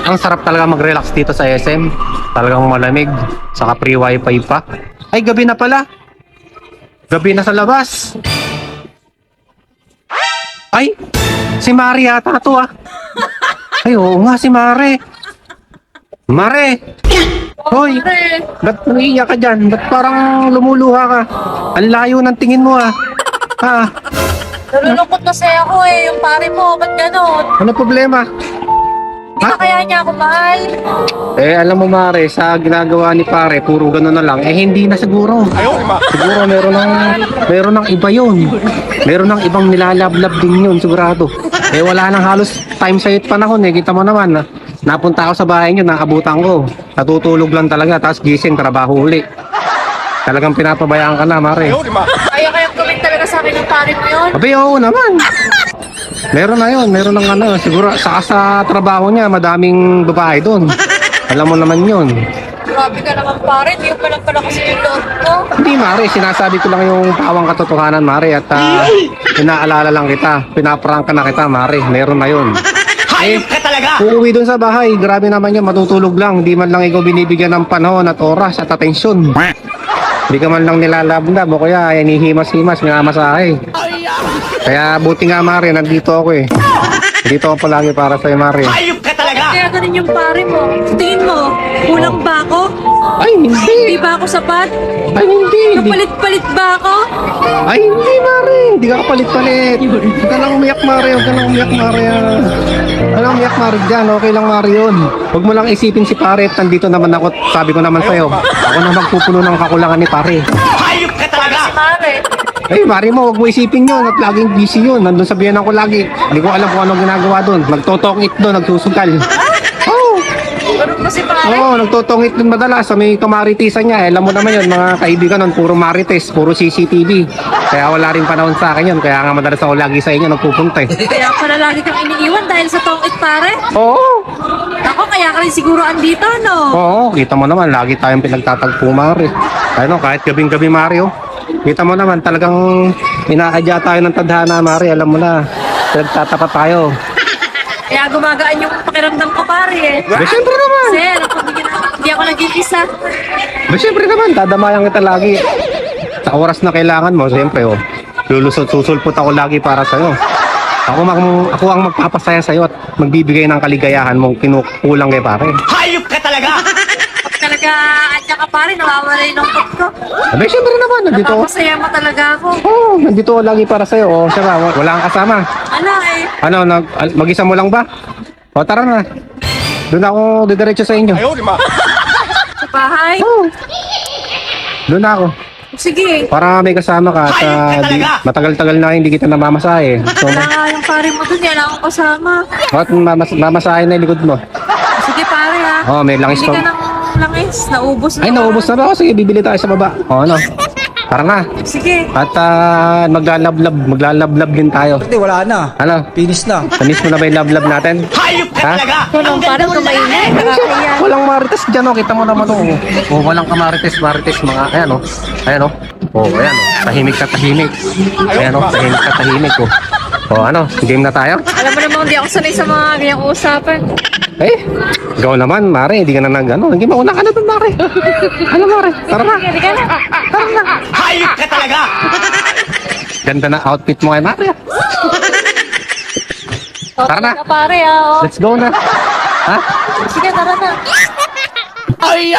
Ang sarap talaga mag-relax dito sa SM. Talagang malamig. Saka free wifi pa. Ay, gabi na pala. Gabi na sa labas. Ay, si Mare yata to ah. Ay, oo nga si Mare. Mare! Hoy! Ba't nangiiyak ka dyan? Ba't parang lumuluha ka? Ang layo ng tingin mo ah. Ha? Nalulungkot kasi ako eh, yung pare mo, ba't ganon? Ano problema? Hindi na kaya niya ako mahal. Eh, alam mo Mare, sa ginagawa ni pare, puro gano'n na lang. Eh, hindi na siguro. Siguro meron ng iba yun. Meron ng ibang nilalablab din yun, sigurado. Eh, wala nang halos time sa panahon eh. Kita mo naman, napunta ako sa bahay niyo, nakabutan ko. Natutulog lang talaga, tapos gising, trabaho uli. Talagang pinapabayaan ka na, Mare. Kaya kayang gawin talaga sa akin ng pare mo yun? Abi, oo naman. Meron na yun, meron ng ano. Siguro, sa trabaho niya, madaming babae doon. Alam mo naman yun. Grabe ka naman pare, hindi ko pala kasi yung loob ko. Hindi, Mare. Sinasabi ko lang yung pawang katotohanan, Mare. At inaalala lang kita. Pinaprangka na kita, Mare. Meron na yun. Hayop ka talaga! Uuwi doon sa bahay. Grabe naman yan. Matutulog lang. Hindi man lang ikaw binibigyan ng panahon at oras at atensyon. Hindi ka man lang nilalabnab o kaya hinihimas-himas, minamasahe. Kaya buti nga, Mare. Nandito ako eh. Dito ako palagi para sa'yo, Mare. Hayop ka talaga! Kaya ganun yung pare mo. Tingin mo, kulang ba ako? Ay, hindi. Hindi ba ako sapat? Ay, hindi. Kapalit-palit ba ako? Ay, hindi, Mare. Hindi ka kapalit-palit. Huwag ka lang umiyak, Mare. Huwag ka lang umiyak, Mare. Ano umiyak, Mare, dyan. Okay lang, Mare, yun. Huwag mo lang isipin si pare. Nandito naman ako. Sabi ko naman sa'yo. Ako na magpupuno ng kakulangan ni pare. Hayop ka talaga! Si pare. Ay, Mare mo, huwag mo isipin yun. At laging busy yun. Nandun sa biyanan ko lagi. Hindi ko alam kung anong ginagawa doon. Nagtotongit doon. Nagsusugal. Oh, Ganun ba si pare? Oo, nagtotongit doon madalas sa may kamaritisan niya. Alam mo naman yun, mga kaibigan nun, puro marites, puro CCTV. Kaya wala rin panahon sa akin yun. Kaya nga madalas ako lagi sa inyo nagpupunta eh. Kaya pala lagi kang iniiwan dahil sa tongit pare? Oo. Ako, kaya ka rin siguro andito, no? Oo, kita mo naman, lagi tayong pinagtatagpo, Mare. Ano, kahit gabing-gabi, Mario. Kita mo naman, talagang inaadya tayo ng tadhana, Mare. Alam mo na, pinagtatapat tayo. Kaya gumagaan yung pakiramdam ko pare eh. Siyempre naman. Sir, hindi ako nag-iisa. Siyempre naman, dadamayan kita lagi. Sa oras na kailangan mo, siyempre, oh. Susulpot ako lagi para sa'yo. Ako ang magpapasaya sa'yo at magbibigay ng kaligayahan mong kinukulang kay pare. Hayop ka talaga! Pag talaga andyan ka pare, nawawala yung lungkot ko. Abay, siyempre naman, nandito ako. Napapasaya mo talaga ako. Oo, nandito ako lagi para sa'yo. Oh, siya ba, wala kang kasama. Ano eh? Ano, mag-isa mo lang ba? O, tara na. Doon ako didiretso sa inyo. Sa bahay? Oo. Doon na ako. Sige. Para may kasama ka at matagal-tagal na hindi kita namamasahe. So, Wala nga yung pare mo dun, yan akong kasama. bakit mamasahe na yung likod mo? Sige pare ha. Oh, may langis Hindi pa. ka ng langis, naubos na. Ay, naubos na ba ako? Sige, bibili tayo sa baba. O, ano? Tara na. Sige. At maglalablab din tayo. Hindi, wala na. Ano? Finish na. Tamis mo na ba yung lablab natin? Hayop ka Ha? talaga! Tulong parang kumainay. Nakakaya. Walang marites dyan, oh. Kita mo naman, oh. Oh, walang kamarites, mga, ayan, oh. Ayan, oh. Oh, ayan, oh. Tahimik ka, tahimik. Ayan, oh. Tahimik ka, tahimik, oh. Oh, ano? Game na tayo? Alam mo namang hindi ako sanay sa mga ganyang usapan. Eh, ikaw naman, Mare. Hindi ka na ano. Hindi mauna ka na doon, Mare. Ano, Mare? Tara na. Sige ka na. Hayop ka talaga! Ganda na outfit mo kay Mare. Tara na. Pare ha. Oh. Let's go na. Ha? Sige, tara na. Ay!